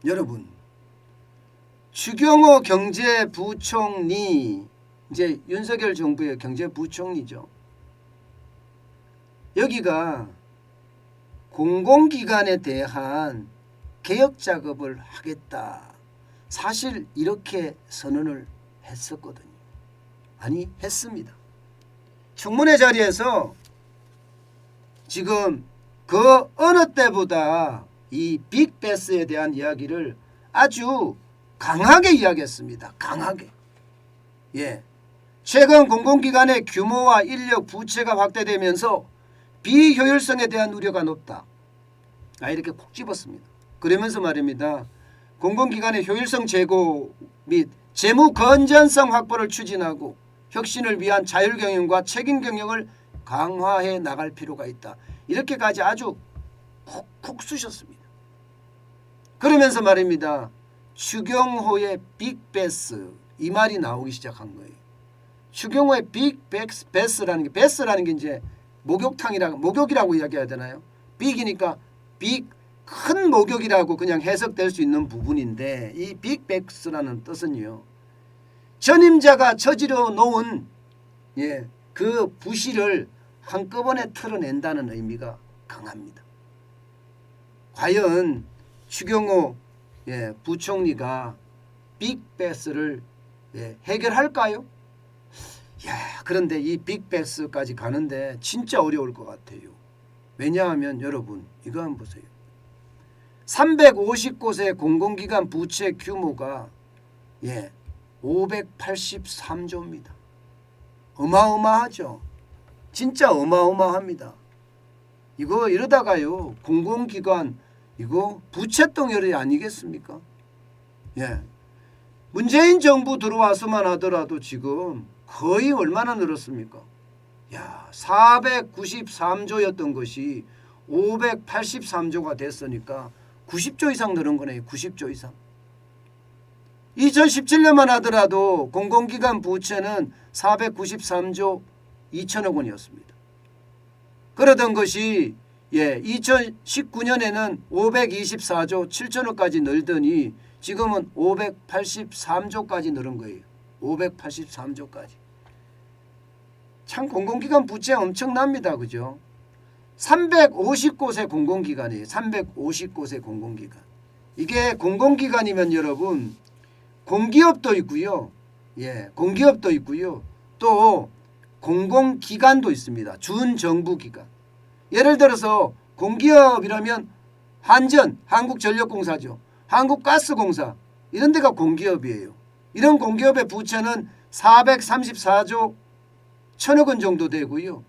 여러분, 추경호 경제부총리, 이제 윤석열 정부의 경제부총리죠. 여기가 공공기관에 대한 개혁 작업을 하겠다. 사실 이렇게 선언을 했었거든요. 아니, 했습니다. 청문회 자리에서 지금 그 어느 때보다 이 빅베스에 대한 이야기를 아주 강하게 이야기했습니다. 강하게. 예. 최근 공공기관의 규모와 인력 부채가 확대되면서 비효율성에 대한 우려가 높다. 이렇게 콕 집었습니다. 그러면서 말입니다. 공공기관의 효율성 제고 및 재무 건전성 확보를 추진하고 혁신을 위한 자율경영과 책임경영을 강화해 나갈 필요가 있다. 이렇게까지 아주 콕콕 쑤셨습니다. 그러면서 말입니다. 추경호의 빅베스, 이 말이 나오기 시작한 거예요. 추경호의 빅베스라는 게 이제 목욕이라고 이야기해야 되나요? 빅이니까 큰 목욕이라고 그냥 해석될 수 있는 부분인데, 이 빅베스라는 뜻은요, 전임자가 저지러 놓은 그 부실을 한꺼번에 털어낸다는 의미가 강합니다. 과연 추경호 부총리가 빅베스를 해결할까요? 그런데 이 빅베스까지 가는데 진짜 어려울 것 같아요. 왜냐하면 여러분, 이거 한번 보세요. 350곳의 공공기관 부채 규모가 583조입니다. 어마어마하죠. 진짜 어마어마합니다. 이거 이러다가요, 공공기관 이거 부채덩어리 아니겠습니까? 문재인 정부 들어와서만 하더라도 지금 거의 얼마나 늘었습니까? 493조였던 것이 583조가 됐으니까 90조 이상 늘은 거네요. 90조 이상. 2017년만 하더라도 공공기관 부채는 493조 2천억 원이었습니다. 그러던 것이 2019년에는 524조 7천억까지 늘더니 지금은 583조까지 늘은 거예요. 583조까지. 참 공공기관 부채 엄청납니다. 그죠? 350곳의 공공기관이에요. 350곳의 공공기관. 이게 공공기관이면 여러분, 공기업도 있고요. 공기업도 있고요. 또 공공기관도 있습니다. 준정부기관. 예를 들어서 공기업이라면 한전, 한국전력공사죠. 한국가스공사, 이런 데가 공기업이에요. 이런 공기업의 부채는 434조 1천억 원 정도 되고요.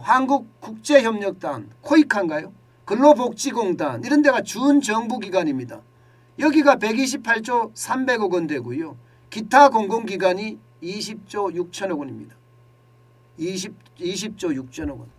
한국국제협력단, 코이카인가요? 근로복지공단, 이런 데가 준정부기관입니다. 여기가 128조 300억 원 되고요. 기타 공공기관이 20조 6천억 원입니다. 20조 6천억 원.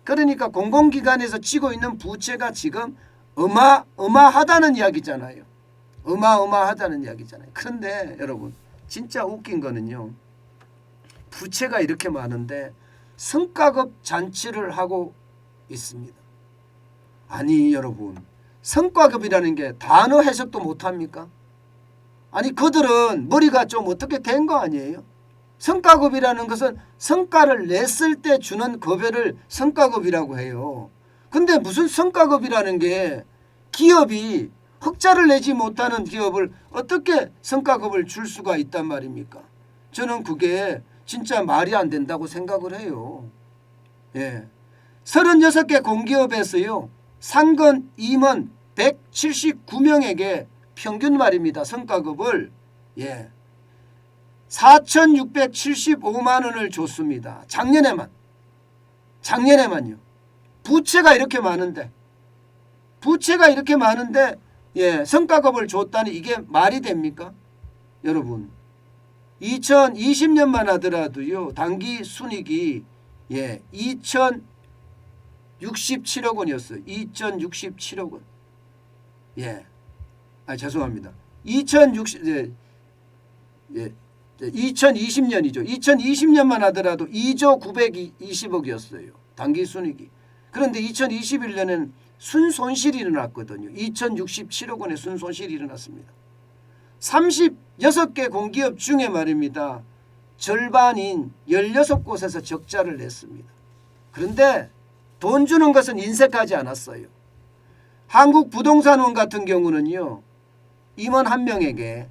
그러니까 공공기관에서 지고 있는 부채가 지금 어마어마하다는 이야기잖아요. 어마어마하다는 이야기잖아요. 그런데 여러분, 진짜 웃긴 거는요, 부채가 이렇게 많은데 성과급 잔치를 하고 있습니다. 아니 여러분, 성과급이라는 게 단어 해석도 못합니까? 아니 그들은 머리가 좀 어떻게 된 거 아니에요? 성과급이라는 것은 성과를 냈을 때 주는 급여를 성과급이라고 해요. 근데 무슨 성과급이라는 게, 기업이 흑자를 내지 못하는 기업을 어떻게 성과급을 줄 수가 있단 말입니까? 저는 그게 진짜 말이 안 된다고 생각을 해요. 36개 공기업에서요, 상근 임원 179명에게 평균 말입니다. 성과급을 4,675만 원을 줬습니다. 작년에만요. 부채가 이렇게 많은데 성과급을 줬다니 이게 말이 됩니까? 여러분, 2020년만 하더라도요, 당기 순이익이 2,067억 원이었어요. 2,067억 원. 죄송합니다. 2020년이죠. 2020년만 하더라도 2조 920억이었어요. 당기 순이익이. 그런데 2021년에는 순손실이 일어났거든요. 2067억 원의 순손실이 일어났습니다. 36개 공기업 중에 말입니다. 절반인 16곳에서 적자를 냈습니다. 그런데 돈 주는 것은 인색하지 않았어요. 한국부동산원 같은 경우는요. 임원 한 명에게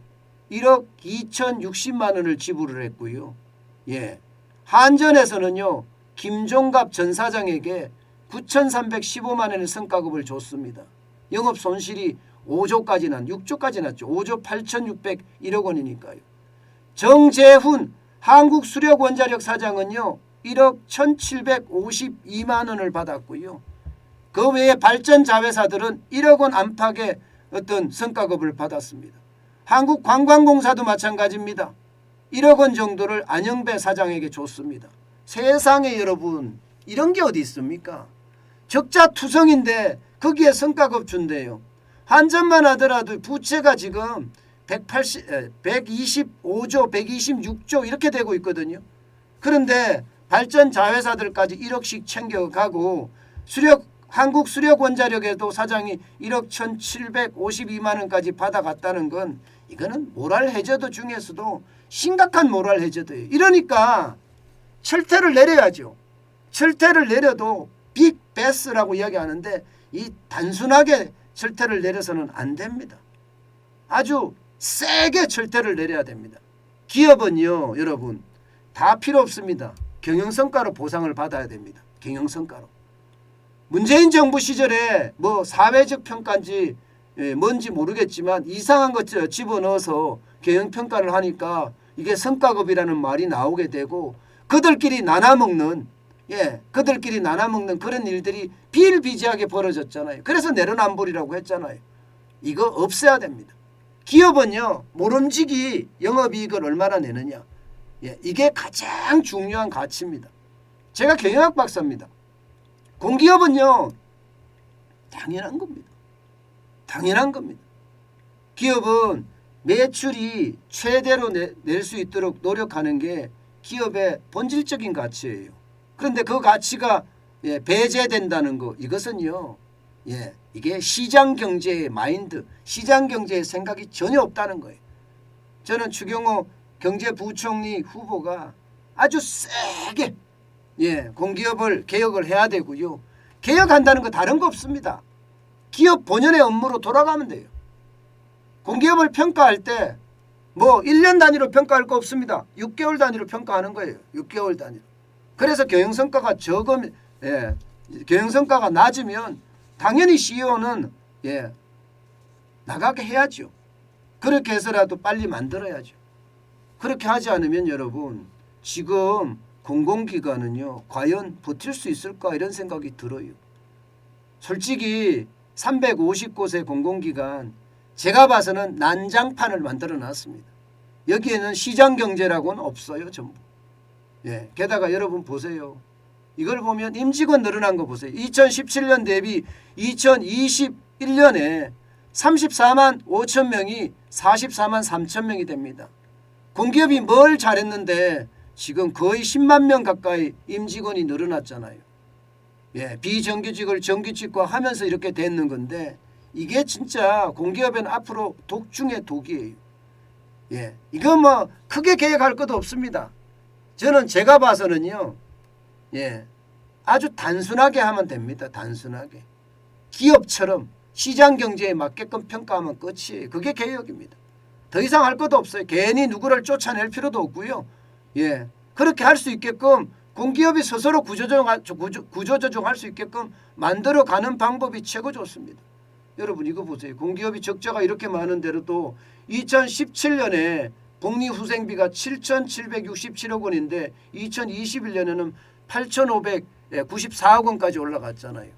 1억 2,060만 원을 지불을 했고요. 예. 한전에서는요. 김종갑 전 사장에게 9,315만 원의 성과급을 줬습니다. 영업 손실이 5조까지 6조까지 났죠. 5조 8,601억 원이니까요. 정재훈 한국수력원자력 사장은요. 1억 1,752만 원을 받았고요. 그 외에 발전자회사들은 1억 원 안팎의 어떤 성과급을 받았습니다. 한국관광공사도 마찬가지입니다. 1억 원 정도를 안영배 사장에게 줬습니다. 세상에 여러분 이런 게 어디 있습니까? 적자투성인데 거기에 성과급 준대요. 한전만 하더라도 부채가 지금 125조 126조 이렇게 되고 있거든요. 그런데 발전자회사들까지 1억씩 챙겨가고 한국수력원자력에도 사장이 1억 1,752만 원까지 받아갔다는 건 이거는 모랄 해저드 중에서도 심각한 모랄 해저드예요. 이러니까 철퇴를 내려야죠. 철퇴를 내려도 빅 베스라고 이야기하는데 이 단순하게 철퇴를 내려서는 안 됩니다. 아주 세게 철퇴를 내려야 됩니다. 기업은요 여러분 다 필요 없습니다. 경영성과로 보상을 받아야 됩니다. 경영성과로. 문재인 정부 시절에 뭐 사회적 평가인지 뭔지 모르겠지만 이상한 것 집어넣어서 경영평가를 하니까 이게 성과급이라는 말이 나오게 되고 그들끼리 나눠먹는 그런 일들이 비일비재하게 벌어졌잖아요. 그래서 내로남불이라고 했잖아요. 이거 없애야 됩니다. 기업은요 모름지기 영업이익을 얼마나 내느냐 이게 가장 중요한 가치입니다. 제가 경영학 박사입니다. 공기업은요 당연한 겁니다. 당연한 겁니다. 기업은 매출이 최대로 낼 수 있도록 노력하는 게 기업의 본질적인 가치예요. 그런데 그 가치가 배제된다는 거 이것은요 이게 시장경제의 마인드 시장경제의 생각이 전혀 없다는 거예요. 저는 추경호 경제부총리 후보가 아주 세게 공기업을 개혁을 해야 되고요. 개혁한다는 거 다른 거 없습니다. 기업 본연의 업무로 돌아가면 돼요. 공기업을 평가할 때 뭐 1년 단위로 평가할 거 없습니다. 6개월 단위로 평가하는 거예요. 6개월 단위로. 그래서 경영성과가 경영성과가 낮으면 당연히 CEO는 나가게 해야죠. 그렇게 해서라도 빨리 만들어야죠. 그렇게 하지 않으면 여러분 지금 공공기관은요 과연 버틸 수 있을까 이런 생각이 들어요. 솔직히 350곳의 공공기관 제가 봐서는 난장판을 만들어 놨습니다. 여기에는 시장경제라고는 없어요. 전부. 게다가 여러분 보세요. 이걸 보면 임직원 늘어난 거 보세요. 2017년 대비 2021년에 34만 5천 명이 44만 3천 명이 됩니다. 공기업이 뭘 잘했는데 지금 거의 10만 명 가까이 임직원이 늘어났잖아요. 비정규직을 정규직화 하면서 이렇게 됐는 건데 이게 진짜 공기업에는 앞으로 독 중에 독이에요. 이거 뭐 크게 계획할 것도 없습니다. 저는 제가 봐서는요. 아주 단순하게 하면 됩니다. 단순하게. 기업처럼 시장경제에 맞게끔 평가하면 끝이에요. 그게 개혁입니다. 더 이상 할 것도 없어요. 괜히 누구를 쫓아낼 필요도 없고요. 그렇게 할 수 있게끔 공기업이 스스로 구조조정할 수 있게끔 만들어가는 방법이 최고 좋습니다. 여러분 이거 보세요. 공기업이 적자가 이렇게 많은데도 2017년에 복리후생비가 7,767억 원인데 2021년에는 8,594억 원까지 올라갔잖아요.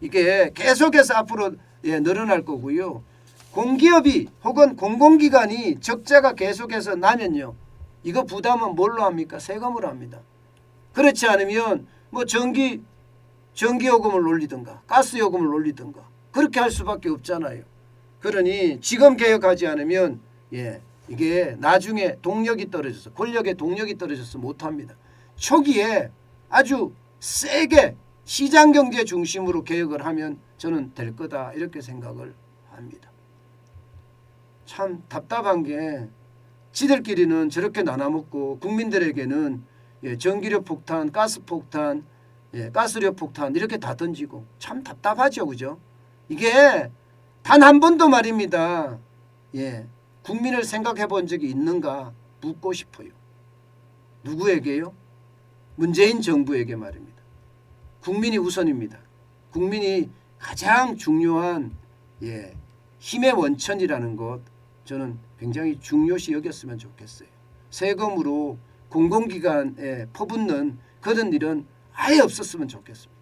이게 계속해서 앞으로 늘어날 거고요. 공기업이 혹은 공공기관이 적자가 계속해서 나면요. 이거 부담은 뭘로 합니까? 세금으로 합니다. 그렇지 않으면 뭐 전기요금을 올리든가 가스요금을 올리든가 그렇게 할 수밖에 없잖아요. 그러니 지금 개혁하지 않으면 이게 나중에 동력이 떨어져서 권력의 동력이 떨어져서 못합니다. 초기에 아주 세게 시장 경제 중심으로 개혁을 하면 저는 될 거다 이렇게 생각을 합니다. 참 답답한 게 지들끼리는 저렇게 나눠먹고 국민들에게는 전기료 폭탄, 가스 폭탄, 가스료 폭탄 이렇게 다 던지고 참 답답하죠. 그죠? 이게 단 한 번도 말입니다. 국민을 생각해 본 적이 있는가 묻고 싶어요. 누구에게요? 문재인 정부에게 말입니다. 국민이 우선입니다. 국민이 가장 중요한 힘의 원천이라는 것 저는 굉장히 중요시 여겼으면 좋겠어요. 세금으로 공공기관에 퍼붓는 그런 일은 아예 없었으면 좋겠습니다.